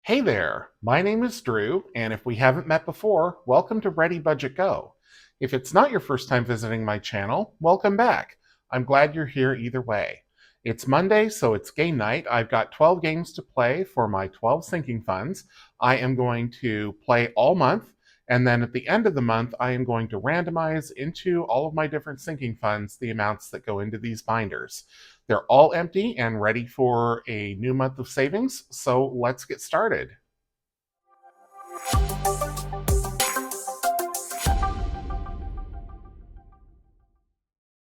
Hey there, my name is Drew, and if we haven't met before, welcome to ReadyBudgetGo. If it's not your first time visiting my channel, welcome back. I'm glad you're here either way. It's Monday, so it's game night. I've got 12 games to play for my 12 sinking funds. I am going to play all month, and then at the end of the month, I am going to randomize into all of my different sinking funds the amounts that go into these binders. They're all empty and ready for a new month of savings, so let's get started.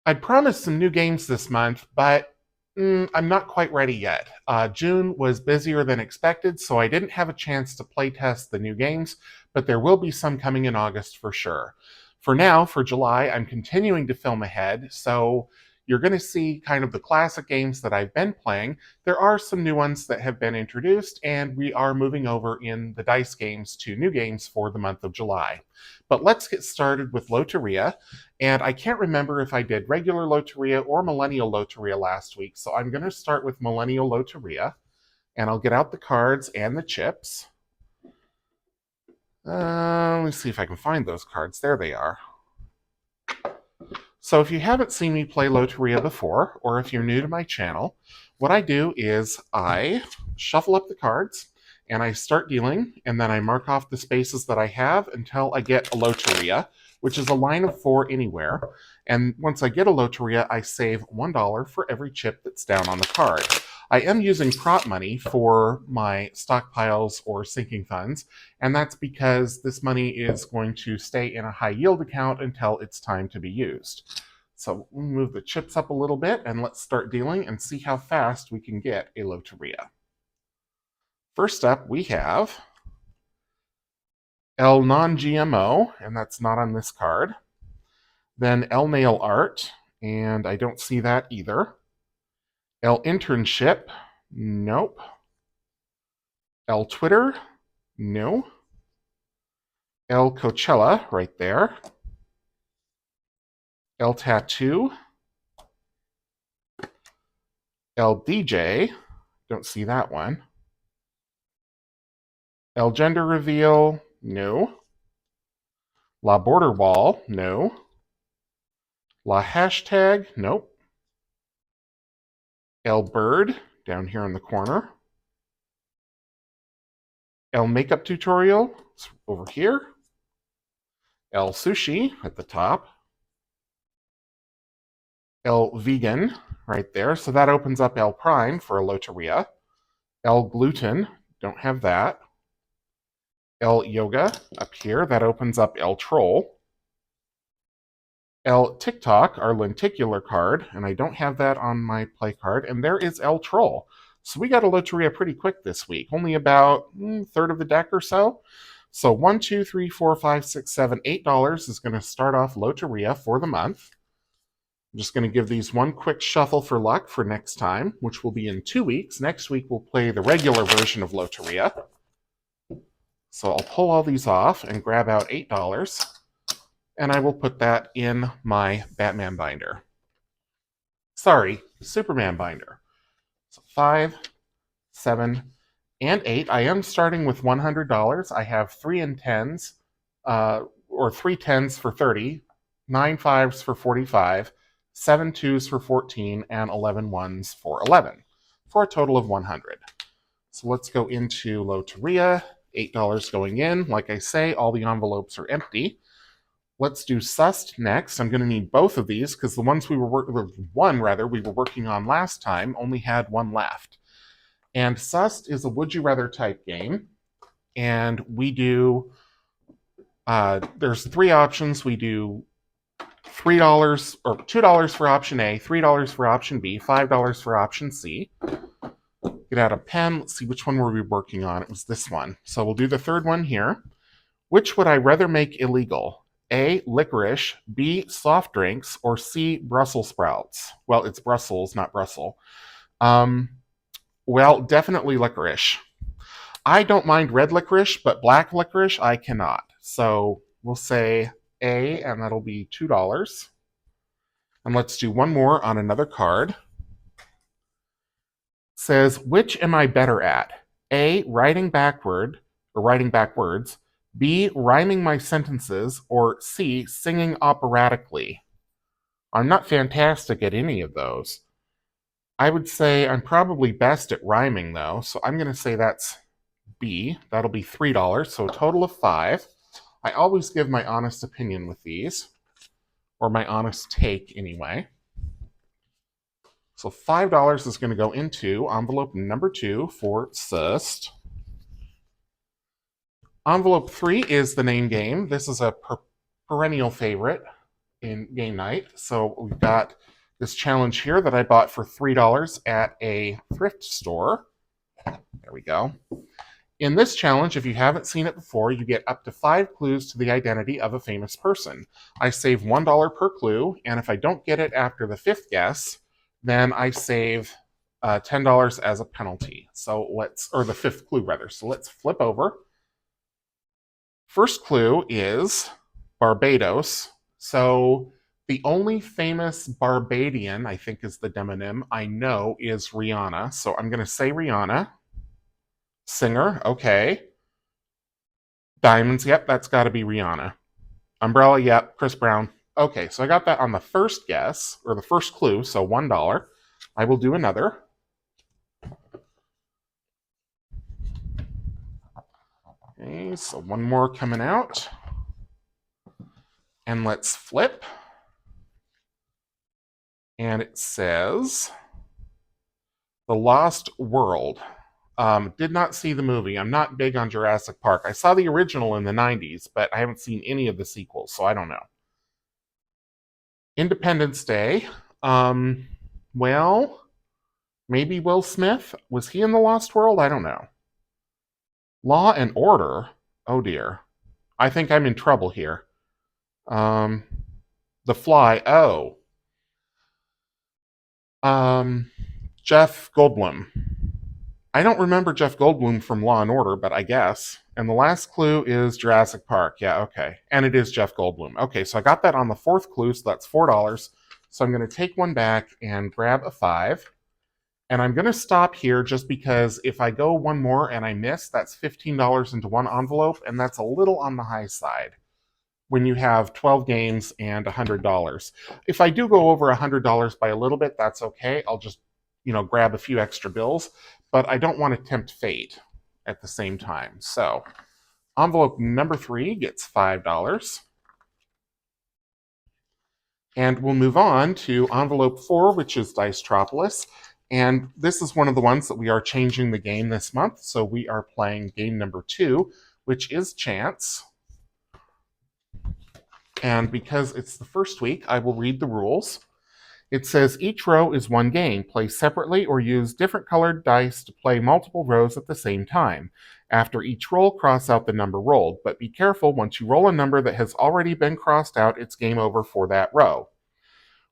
I'd promised some new games this month, but I'm not quite ready yet. June was busier than expected, so I didn't have a chance to play test the new games, but there will be some coming in August for sure. For now, for July, I'm continuing to film ahead, so you're going to see kind of the classic games that I've been playing. There are some new ones that have been introduced, and we are moving over in the dice games to new games for the month of July. But let's get started with Loteria. And I can't remember if I did regular Loteria or Millennial Loteria last week, so I'm going to start with Millennial Loteria, and I'll get out the cards and the chips. Let me see if I can find those cards. There they are. So if you haven't seen me play Loteria before, or if you're new to my channel, what I do is I shuffle up the cards, and I start dealing, and then I mark off the spaces that I have until I get a Loteria, which is a line of 4 anywhere. And once I get a Loteria, I save $1 for every chip that's down on the card. I am using prop money for my stockpiles or sinking funds, and that's because this money is going to stay in a high yield account until it's time to be used. So we'll move the chips up a little bit, and let's start dealing and see how fast we can get a Loteria. First up, we have El Non-GMO, and that's not on this card. Then El Nail Art, and I don't see that either. El Internship, nope. El Twitter, no. El Coachella, right there. El Tattoo. El DJ, don't see that one. El Gender Reveal, no. La Border Wall, no. La Hashtag, nope. El Bird, down here in the corner. El Makeup Tutorial, it's over here. El Sushi, at the top. El Vegan, right there. So that opens up El Prime for a Loteria. El Gluten, don't have that. El Yoga, up here. That opens up El Troll. El TikTok, our lenticular card, and I don't have that on my play card. And there is El Troll. So we got a Loteria pretty quick this week, only about third of the deck or so. So $1, $2, $3, $4, $5, $6, $7, $8 is going to start off Loteria for the month. I'm just going to give these one quick shuffle for luck for next time, which will be in 2 weeks. Next week we'll play the regular version of Loteria. So I'll pull all these off and grab out $8. And I will put that in my Batman binder. Sorry, Superman binder. So 5, 7, and 8. I am starting with $100. I have 3 and 10s, or 3 10s for 30, 9 5s for 45, 7 2s for 14, and 11 1s for 11, for a total of 100. So let's go into Loteria. $8 going in. Like I say, all the envelopes are empty. Let's do Sussed next. I'm going to need both of these because the ones we were working on last time only had one left. And Sussed is a would you rather type game, and we do. There's 3 options. We do $3 or $2 for option A, $3 for option B, $5 for option C. Get out a pen. Let's see, which one were we working on? It was this one. So we'll do the third one here. Which would I rather make illegal? A, licorice, B, soft drinks, or C, Brussels sprouts? Well, it's Brussels, not Brussels. Well, definitely licorice. I don't mind red licorice, but black licorice I cannot. So we'll say A, and that'll be $2. And let's do one more on another card. It says, which am I better at? A, writing backwards, B, rhyming my sentences, or C, singing operatically. I'm not fantastic at any of those. I would say I'm probably best at rhyming, though, so I'm going to say that's B. That'll be $3, so a total of 5. I always give my honest opinion with these, or my honest take anyway. So $5 is going to go into envelope number 2 for Sust. Envelope 3 is the name game. This is a perennial favorite in game night. So we've got this challenge here that I bought for $3 at a thrift store. There we go. In this challenge, if you haven't seen it before, you get up to 5 clues to the identity of a famous person. I save $1 per clue, and if I don't get it after the 5th guess, then I save $10 as a penalty. So or the 5th clue rather. So let's flip over. First clue is Barbados. So the only famous Barbadian, I think is the demonym, I know is Rihanna. So I'm going to say Rihanna. Singer, okay. Diamonds, yep, that's got to be Rihanna. Umbrella, yep, Chris Brown. Okay, so I got that on the first guess, or the first clue, so $1. I will do another. Okay, so one more coming out. And let's flip. And it says The Lost World. Did not see the movie. I'm not big on Jurassic Park. I saw the original in the 90s, but I haven't seen any of the sequels, so I don't know. Independence Day. Well, maybe Will Smith? Was he in The Lost World? I don't know. Law and Order? Oh dear. I think I'm in trouble here. The Fly. Oh. Jeff Goldblum. I don't remember Jeff Goldblum from Law and Order, but I guess. And the last clue is Jurassic Park. Yeah, okay. And it is Jeff Goldblum. Okay, so I got that on the 4th clue, so that's $4. So I'm going to take one back and grab a 5. And I'm going to stop here just because if I go one more and I miss, that's $15 into one envelope, and that's a little on the high side when you have 12 games and $100. If I do go over $100 by a little bit, that's okay. I'll just, grab a few extra bills, but I don't want to tempt fate at the same time. So envelope number 3 gets $5. And we'll move on to envelope 4, which is Dicetropolis. And this is one of the ones that we are changing the game this month. So we are playing game number 2, which is Chance. And because it's the first week, I will read the rules. It says each row is one game. Play separately or use different colored dice to play multiple rows at the same time. After each roll, cross out the number rolled, but be careful, once you roll a number that has already been crossed out, it's game over for that row.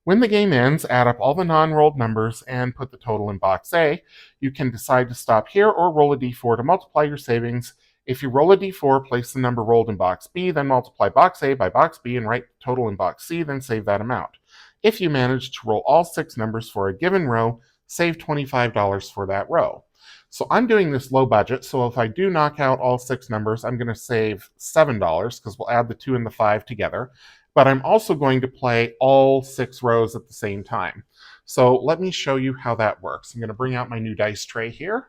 When the game ends, add up all the non-rolled numbers and put the total in box A. You can decide to stop here or roll a d4 to multiply your savings. If you roll a d4, place the number rolled in box B, then multiply box A by box B and write the total in box C, then save that amount. If you manage to roll all 6 numbers for a given row, save $25 for that row. So I'm doing this low budget, so if I do knock out all 6 numbers, I'm going to save $7 because we'll add the 2 and the 5 together. But I'm also going to play all 6 rows at the same time. So let me show you how that works. I'm going to bring out my new dice tray here,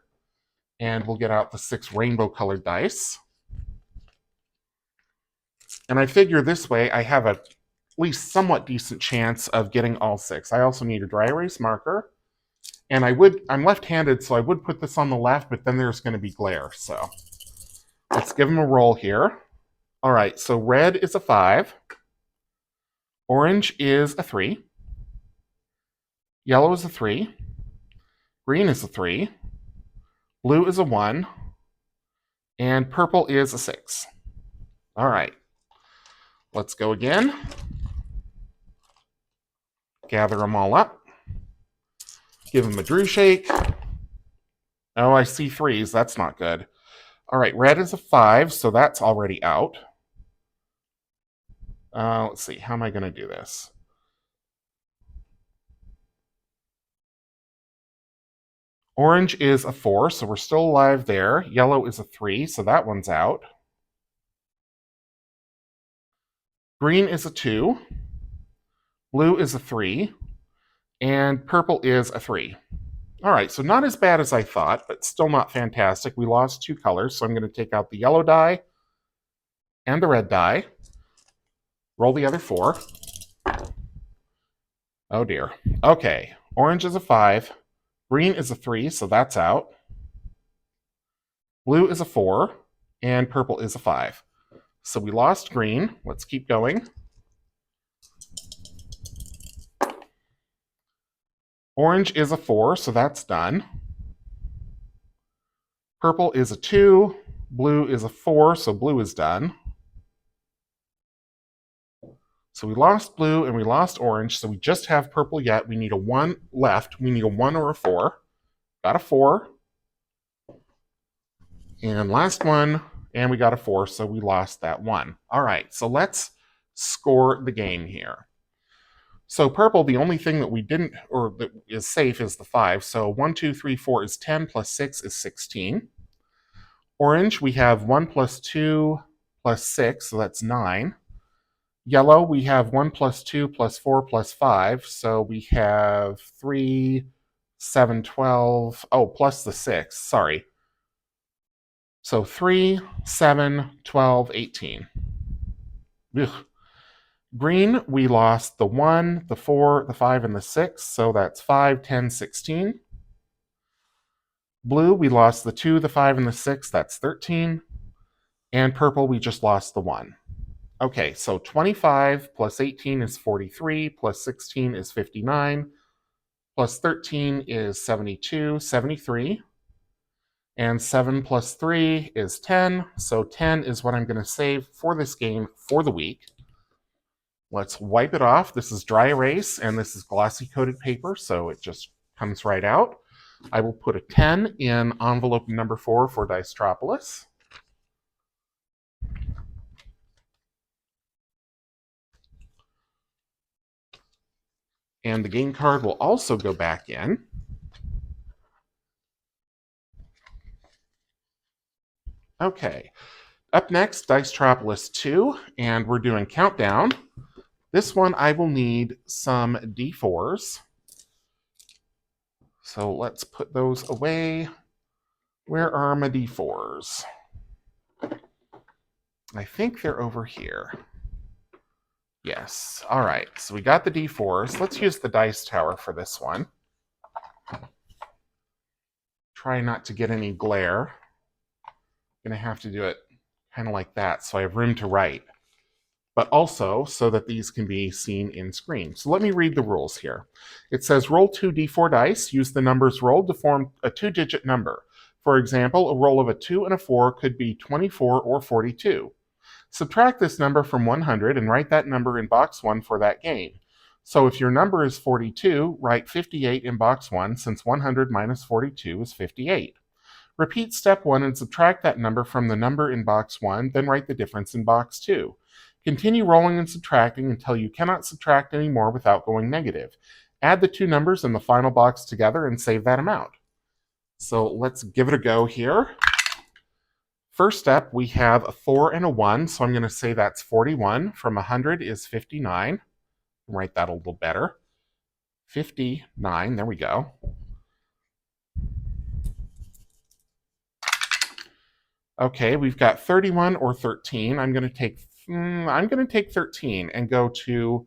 and we'll get out the 6 rainbow-colored dice. And I figure this way I have at least somewhat decent chance of getting all 6. I also need a dry erase marker. And I'm left-handed, so I would put this on the left, but then there's going to be glare. So let's give them a roll here. All right, so red is a 5. Orange is a 3. Yellow is a 3. Green is a 3. Blue is a 1. And purple is a 6. All right. Let's go again. Gather them all up. Give them a Drew shake. Oh, I see 3s. That's not good. All right, red is a 5, so that's already out. Let's see. How am I going to do this? Orange is a 4, so we're still alive there. Yellow is a 3, so that one's out. Green is a 2. Blue is a 3. And purple is a 3. All right, so not as bad as I thought, but still not fantastic. We lost 2 colors, so I'm going to take out the yellow die and the red die. Roll the other 4. Oh dear. Okay, orange is a 5. Green is a 3, so that's out. Blue is a 4, and purple is a 5. So we lost green. Let's keep going. Orange is a 4, so that's done. Purple is a 2. Blue is a 4, so blue is done. So we lost blue and we lost orange, so we just have purple yet. We need a 1 left. We need a 1 or a 4. Got a 4. And last one, and we got a 4, so we lost that 1. All right, so let's score the game here. So purple, the only thing that we didn't, or that is safe, is the 5. So 1, 2, 3, 4 is 10, plus 6 is 16. Orange, we have 1 plus 2 plus 6, so that's 9. Yellow, we have 1 plus 2 plus 4 plus 5, so we have 3, 7, 12, oh, plus the 6, sorry. So 3, 7, 12, 18. Ugh. Green, we lost the 1, the 4, the 5, and the 6, so that's 5, 10, 16. Blue, we lost the 2, the 5, and the 6, that's 13. And purple, we just lost the 1. Okay, so 25 plus 18 is 43, plus 16 is 59, plus 13 is 72, 73. And 7 plus 3 is 10, so 10 is what I'm going to save for this game for the week. Let's wipe it off. This is dry erase, and this is glossy coated paper, so it just comes right out. I will put a 10 in envelope number 4 for Dicetropolis. And the game card will also go back in. Okay, up next, Dicetropolis 2, and we're doing Countdown. This one I will need some D4s. So let's put those away. Where are my D4s? I think they're over here. Yes. All right. So we got the D4s. Let's use the dice tower for this one. Try not to get any glare. I'm going to have to do it kind of like that so I have room to write, but also so that these can be seen in screen. So let me read the rules here. It says roll 2 D4 dice. Use the numbers rolled to form a 2-digit number. For example, a roll of a 2 and a 4 could be 24 or 42. Subtract this number from 100 and write that number in box 1 for that game. So if your number is 42, write 58 in box 1 since 100 minus 42 is 58. Repeat step 1 and subtract that number from the number in box 1, then write the difference in box 2. Continue rolling and subtracting until you cannot subtract anymore without going negative. Add the 2 numbers in the final box together and save that amount. So let's give it a go here. First step, we have a 4 and a 1, so I'm going to say that's 41. From 100 is 59. Write that a little better. 59, there we go. Okay, we've got 31 or 13. I'm going to take 13 and go to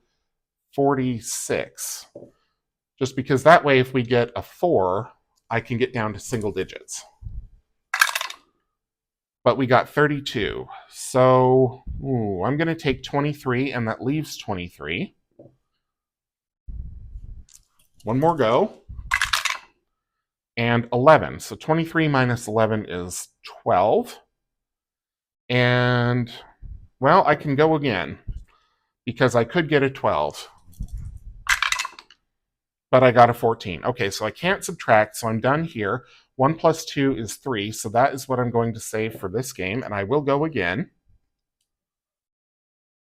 46. Just because that way if we get a 4, I can get down to single digits. But we got 32. So I'm going to take 23, and that leaves 23. One more go. And 11. So 23 minus 11 is 12. And, well, I can go again because I could get a 12. But I got a 14. Okay, so I can't subtract, so I'm done here. 1 plus 2 is 3, so that is what I'm going to save for this game, and I will go again.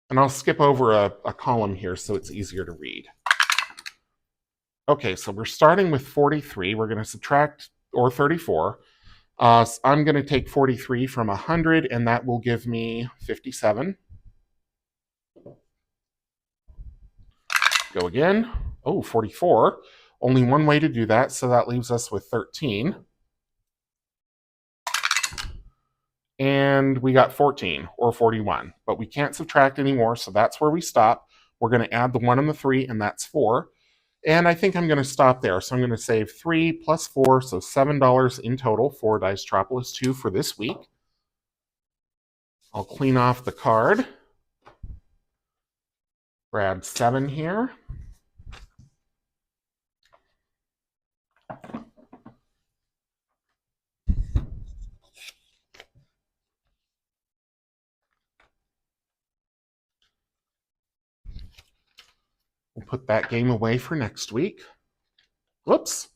And I'll skip over a column here so it's easier to read. Okay, so we're starting with 43. We're going to subtract or 34. I'm going to take 43 from 100, and that will give me 57. Go again. Oh, 44. Only one way to do that, so that leaves us with 13. And we got 14, or 41. But we can't subtract anymore, so that's where we stop. We're going to add the 1 and the 3, and that's 4. And I think I'm going to stop there. So I'm going to save 3 plus 4, so $7 in total for Dicetropolis 2 for this week. I'll clean off the card. Grab 7 here. We'll put that game away for next week. Whoops.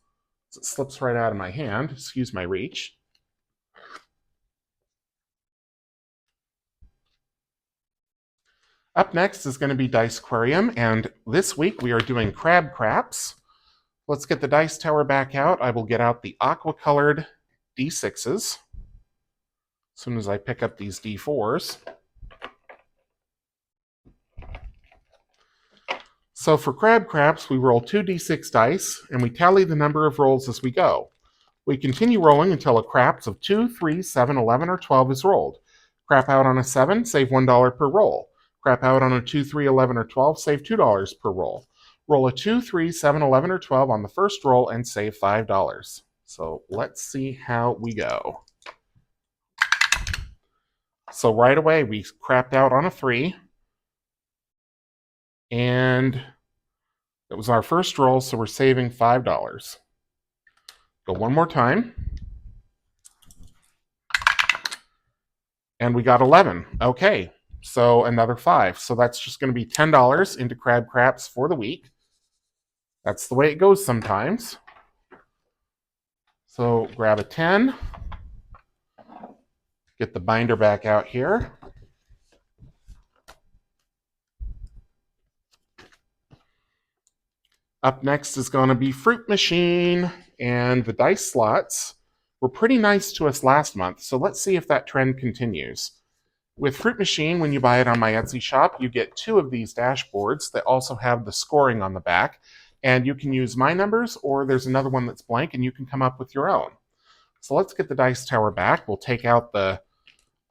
It slips right out of my hand. Excuse my reach. Up next is going to be Dicequarium, and this week we are doing Crab Craps. Let's get the dice tower back out. I will get out the aqua-colored D6s as soon as I pick up these D4s. So for Crab Craps, we roll 2 D6 dice, and we tally the number of rolls as we go. We continue rolling until a craps of 2, 3, 7, 11, or 12 is rolled. Crap out on a 7, save $1 per roll. Crap out on a 2, 3, 11, or 12, save $2 per roll. Roll a 2, 3, 7, 11, or 12 on the first roll and save $5. So let's see how we go. So right away, we crapped out on a 3. And it was our first roll, so we're saving $5. Go one more time. And we got 11. Okay, so another 5. So that's just going to be $10 into Crab Craps for the week. That's the way it goes sometimes. So grab a 10. Get the binder back out here. Up next is going to be Fruit Machine, and the dice slots were pretty nice to us last month, so let's see if that trend continues. With Fruit Machine, when you buy it on my Etsy shop, you get 2 of these dashboards that also have the scoring on the back, and you can use my numbers, or there's another one that's blank, and you can come up with your own. So let's get the dice tower back. We'll take out the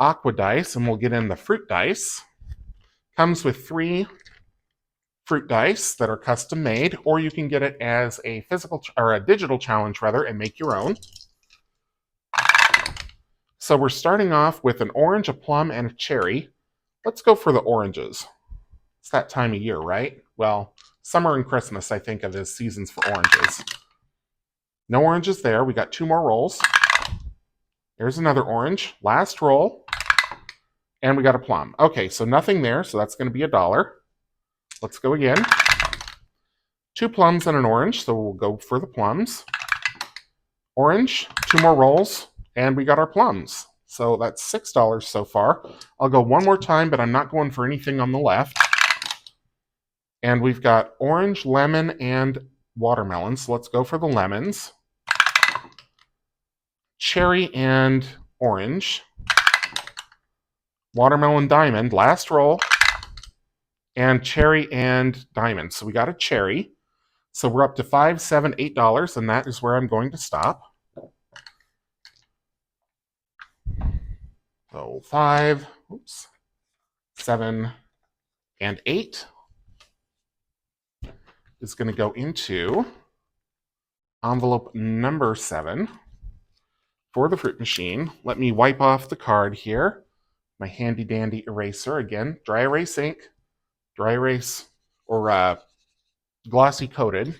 aqua dice, and we'll get in the fruit dice. Comes with 3 fruit dice that are custom made, or you can get it as a physical or a digital challenge rather and make your own. So we're starting off with an orange, a plum, and a cherry. Let's go for the oranges. It's that time of year, right? Well, summer and Christmas I think of as seasons for oranges. No oranges there. We got 2 more rolls. There's another orange. Last roll. And we got a plum. Okay, so nothing there, so that's going to be $1. Let's go again. 2 plums and an orange, so we'll go for the plums. Orange, 2 more rolls, and we got our plums. So that's $6 so far. I'll go one more time, but I'm not going for anything on the left. And we've got orange, lemon, and watermelon, so let's go for the lemons. Cherry and orange. Watermelon diamond, last roll. And cherry and diamond. So we got a cherry. So we're up to $5, $7, $8, and that is where I'm going to stop. So 5, 7, and 8 is going to go into envelope number 7 for the Fruit Machine. Let me wipe off the card here. My handy dandy eraser again. Dry erase ink. Dry erase or glossy coated,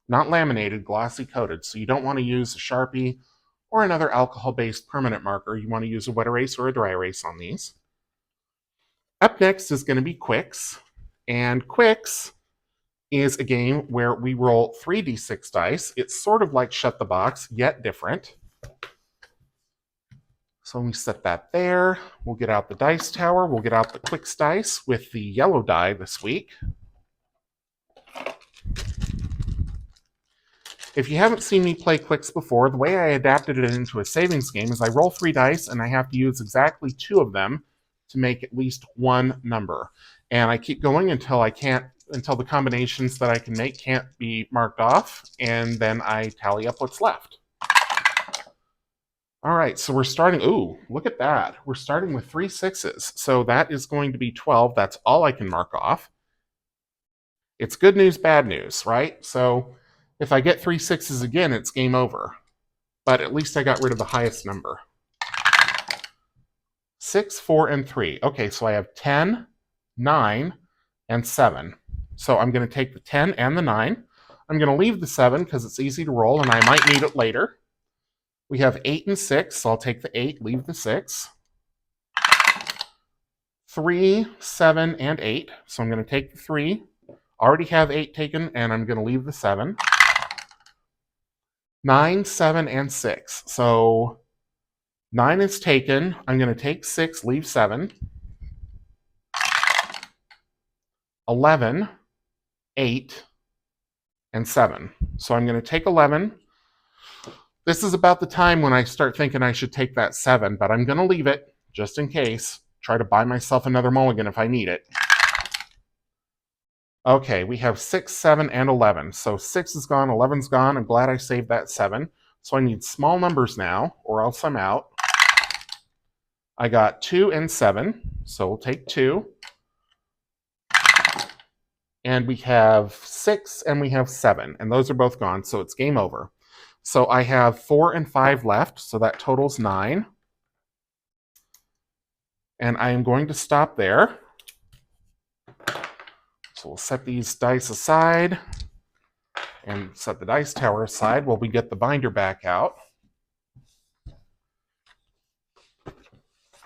not laminated, glossy coated. So you don't want to use a Sharpie or another alcohol-based permanent marker. You want to use a wet erase or a dry erase on these. Up next is going to be Quicks, and Quicks is a game where we roll 3d6 dice. It's sort of like Shut the Box, yet different. So we set that there. We'll get out the dice tower. We'll get out the Quicks dice with the yellow die this week. If you haven't seen me play Quicks before, the way I adapted it into a savings game is I roll 3 dice and I have to use exactly 2 of them to make at least one number. And I keep going until the combinations that I can make can't be marked off, and then I tally up what's left. All right, so we're starting, ooh, look at that. We're starting with 3 6s. So that is going to be 12. That's all I can mark off. It's good news, bad news, right? So if I get 3 6s again, it's game over. But at least I got rid of the highest number. 6, 4, and 3. Okay, so I have 10, 9, and 7. So I'm going to take the 10 and the 9. I'm going to leave the 7 because it's easy to roll and I might need it later. We have 8 and 6, so I'll take the 8, leave the 6. 3, 7, and 8. So I'm going to take the 3. Already have 8 taken, and I'm going to leave the 7. 9, 7, and 6. So 9 is taken. I'm going to take 6, leave 7. 11, 8, and 7. So I'm going to take 11. This is about the time when I start thinking I should take that 7, but I'm going to leave it just in case. Try to buy myself another mulligan if I need it. Okay, we have 6, 7, and 11. So 6 is gone, 11's gone. I'm glad I saved that 7. So I need small numbers now, or else I'm out. I got 2 and 7, so we'll take 2. And we have 6 and we have 7, and those are both gone, so it's game over. So I have 4 and 5 left, so that totals 9. And I am going to stop there. So we'll set these dice aside and set the dice tower aside while we get the binder back out.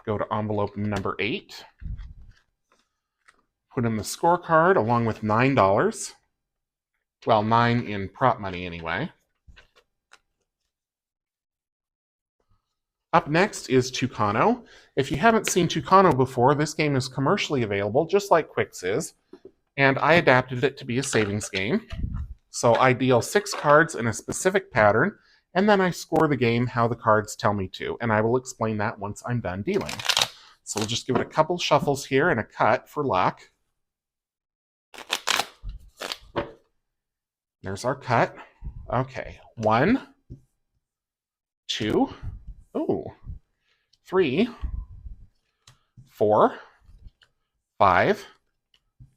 Go to envelope number 8. Put in the scorecard along with $9. Well, 9 in prop money anyway. Up next is Tucano. If you haven't seen Tucano before, this game is commercially available, just like Quicks is, and I adapted it to be a savings game. So I deal 6 cards in a specific pattern, and then I score the game how the cards tell me to, and I will explain that once I'm done dealing. So we'll just give it a couple shuffles here and a cut for luck. There's our cut. Okay, 1, 2, 3, 4, 5,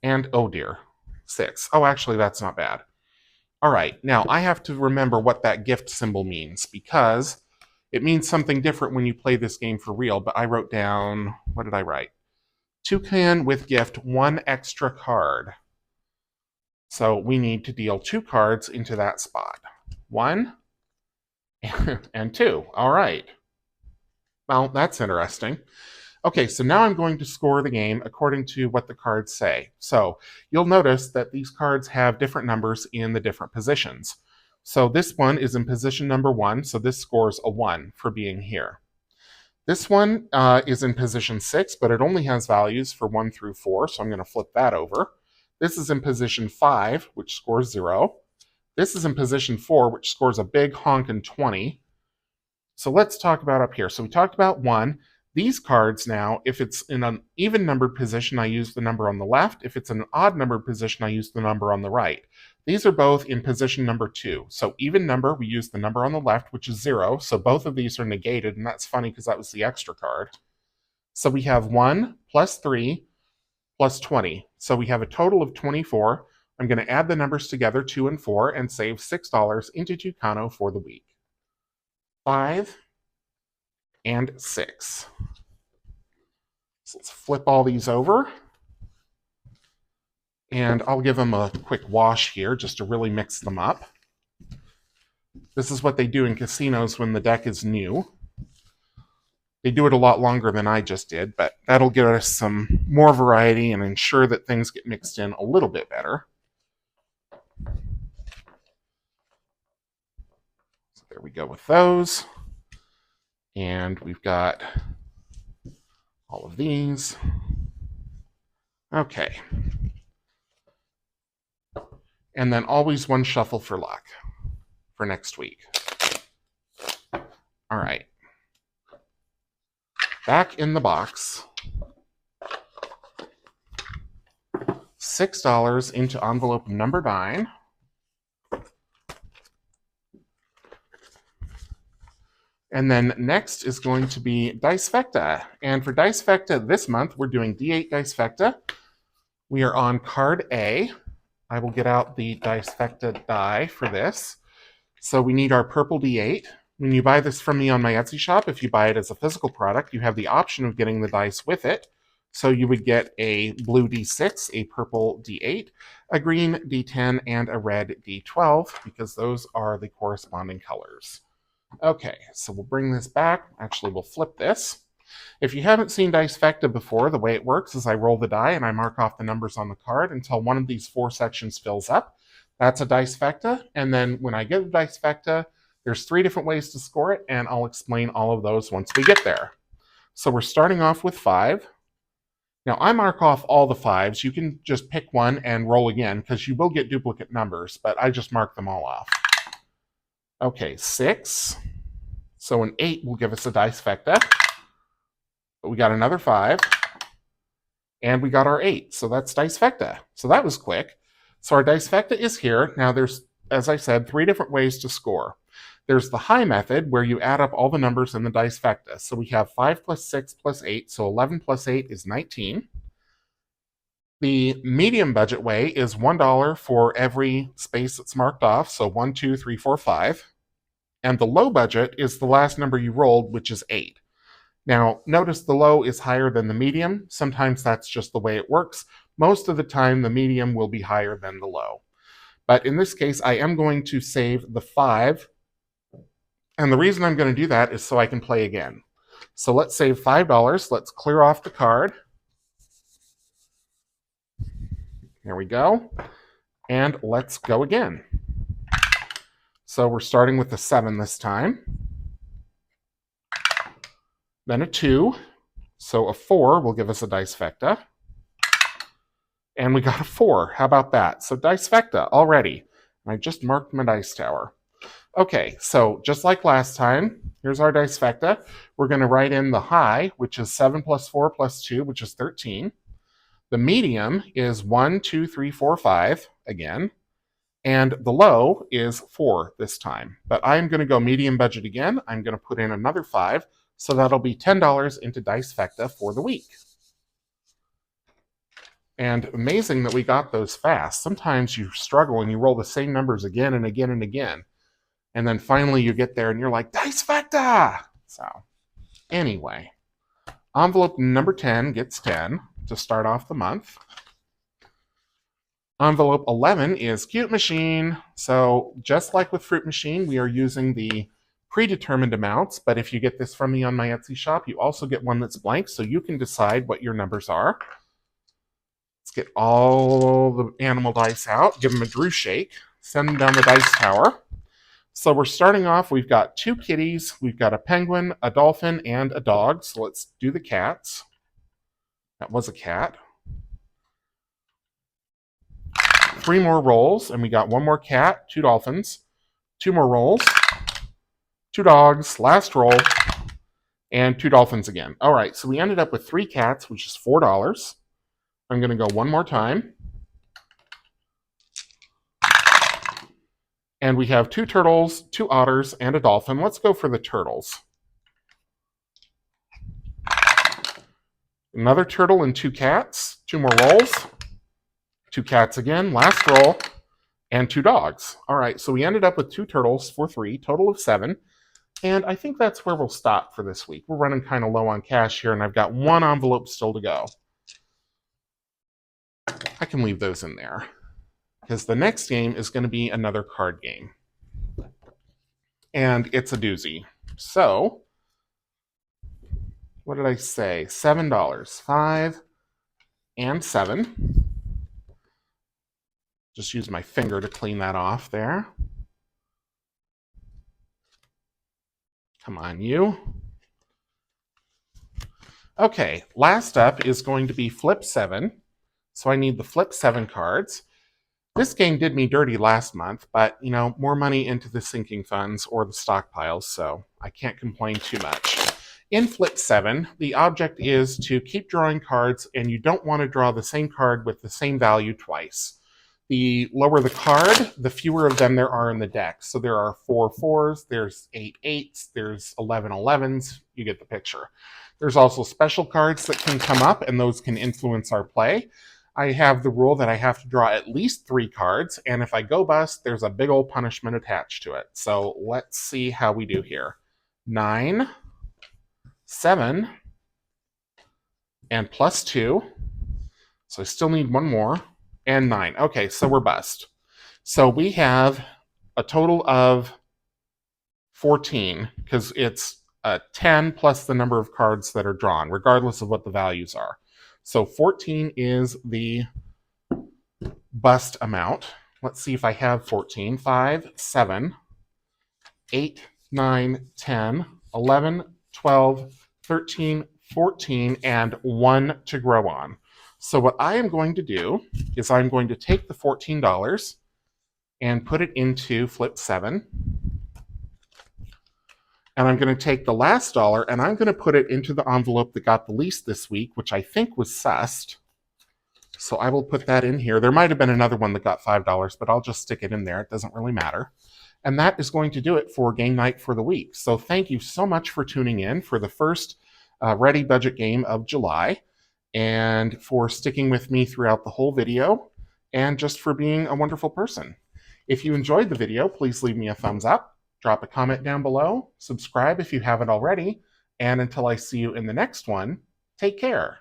and oh dear, 6. Oh, actually, that's not bad. All right, now I have to remember what that gift symbol means because it means something different when you play this game for real, but I wrote down, what did I write? Toucan with gift, 1 extra card. So we need to deal 2 cards into that spot. 1 and 2. All right. Well, that's interesting. Okay, so now I'm going to score the game according to what the cards say. So you'll notice that these cards have different numbers in the different positions. So this one is in position number 1, so this scores a 1 for being here. This one is in position 6, but it only has values for 1 through 4, so I'm going to flip that over. This is in position 5, which scores 0. This is in position 4, which scores a big honkin' 20. So let's talk about up here. So we talked about 1. These cards now, if it's in an even numbered position, I use the number on the left. If it's in an odd numbered position, I use the number on the right. These are both in position number 2. So even number, we use the number on the left, which is 0. So both of these are negated, and that's funny because that was the extra card. So we have 1 plus 3 plus 20. So we have a total of 24. I'm going to add the numbers together, 2 and 4, and save $6 into Tucano for the week. 5 and 6. So let's flip all these over. And I'll give them a quick wash here just to really mix them up. This is what they do in casinos when the deck is new. They do it a lot longer than I just did, but that'll give us some more variety and ensure that things get mixed in a little bit better. So there we go with those. And we've got all of these. Okay. And then always 1 shuffle for luck. for next week. All right. Back in the box. $6 into envelope number 9. And then next is going to be Dicefecta. And for Dicefecta this month, we're doing D8 Dicefecta. We are on card A. I will get out the Dicefecta die for this. So we need our purple D8. When you buy this from me on my Etsy shop, if you buy it as a physical product, you have the option of getting the dice with it. So you would get a blue D6, a purple D8, a green D10, and a red D12, because those are the corresponding colors. Okay, so we'll bring this back. Actually, we'll flip this. If you haven't seen Dicefecta before, the way it works is I roll the die and I mark off the numbers on the card until one of these 4 sections fills up. That's a Dicefecta, and then when I get a Dicefecta, there's 3 different ways to score it, and I'll explain all of those once we get there. So we're starting off with 5. Now, I mark off all the 5s. You can just pick one and roll again, because you will get duplicate numbers, but I just mark them all off. Okay, 6. So an 8 will give us a Dicefecta. But we got another 5. And we got our 8. So that's Dicefecta. So that was quick. So our Dicefecta is here. Now there's, as I said, 3 different ways to score. There's the high method, where you add up all the numbers in the Dicefecta. So we have 5 plus 6 plus 8. So 11 plus 8 is 19. The medium budget way is $1 for every space that's marked off. So 1, 2, 3, 4, 5. And the low budget is the last number you rolled, which is 8. Now, notice the low is higher than the medium. Sometimes that's just the way it works. Most of the time, the medium will be higher than the low. But in this case, I am going to save the 5. And the reason I'm going to do that is so I can play again. So let's save $5. Let's clear off the card. There we go. And let's go again. So we're starting with a 7 this time. Then a 2. So a 4 will give us a Dicefecta. And we got a 4. How about that? So Dicefecta already. I just marked my dice tower. Okay, so just like last time, here's our Dicefecta. We're going to write in the high, which is 7 plus 4 plus 2, which is 13. The medium is 1, 2, 3, 4, 5 again. And the low is 4 this time. But I'm going to go medium budget again. I'm going to put in another 5. So that'll be $10 into Dicefecta for the week. And amazing that we got those fast. Sometimes you struggle and you roll the same numbers again and again and again. And then finally you get there and you're like, Dicefecta! So anyway, envelope number 10 gets 10 to start off the month. Envelope 11 is Cute Machine. So just like with Fruit Machine, we are using the predetermined amounts, but if you get this from me on my Etsy shop, you also get one that's blank, so you can decide what your numbers are. Let's get all the animal dice out, give them a Drew shake, send them down the dice tower. So we're starting off, we've got 2 kitties, we've got a penguin, a dolphin, and a dog. So let's do the cats. That was a cat. 3 more rolls, and we got 1 more cat, 2 dolphins, 2 more rolls, 2 dogs, last roll, and 2 dolphins again. All right, so we ended up with 3 cats, which is $4. I'm going to go one more time. And we have 2 turtles, 2 otters, and a dolphin. Let's go for the turtles. Another turtle and 2 cats, 2 more rolls, 2 cats again, last roll, and 2 dogs. All right, so we ended up with 2 turtles for 3, total of 7. And I think that's where we'll stop for this week. We're running kind of low on cash here, and I've got 1 envelope still to go. I can leave those in there, because the next game is going to be another card game. And it's a doozy. So, what did I say? $7. 5 and 7. Just use my finger to clean that off there. Come on, you. Okay, last up is going to be Flip 7. So I need the Flip 7 cards. This game did me dirty last month, but, more money into the sinking funds or the stockpiles, so I can't complain too much. In Flip 7, the object is to keep drawing cards, and you don't want to draw the same card with the same value twice. The lower the card, the fewer of them there are in the deck. So there are 4 4s, there's 8 8s, there's 11 11s. You get the picture. There's also special cards that can come up, and those can influence our play. I have the rule that I have to draw at least 3 cards, and if I go bust, there's a big old punishment attached to it. So let's see how we do here. 9, 7, and +2. So I still need one more, and 9. Okay, so we're bust. So we have a total of 14, because it's 10 plus the number of cards that are drawn, regardless of what the values are. So 14 is the bust amount. Let's see if I have 14. 5, 7, 8, 9, 10, 11, 12, 13, 14, and 1 to grow on. So what I am going to do is I'm going to take the $14 and put it into Flip 7. And I'm going to take the last dollar and I'm going to put it into the envelope that got the least this week, which I think was sussed. So I will put that in here. There might have been another one that got $5, but I'll just stick it in there. It doesn't really matter. And that is going to do it for game night for the week. So thank you so much for tuning in for the first Ready Budget Game of July, and for sticking with me throughout the whole video, and just for being a wonderful person. If you enjoyed the video, please leave me a thumbs up, drop a comment down below, subscribe if you haven't already, and until I see you in the next one, take care.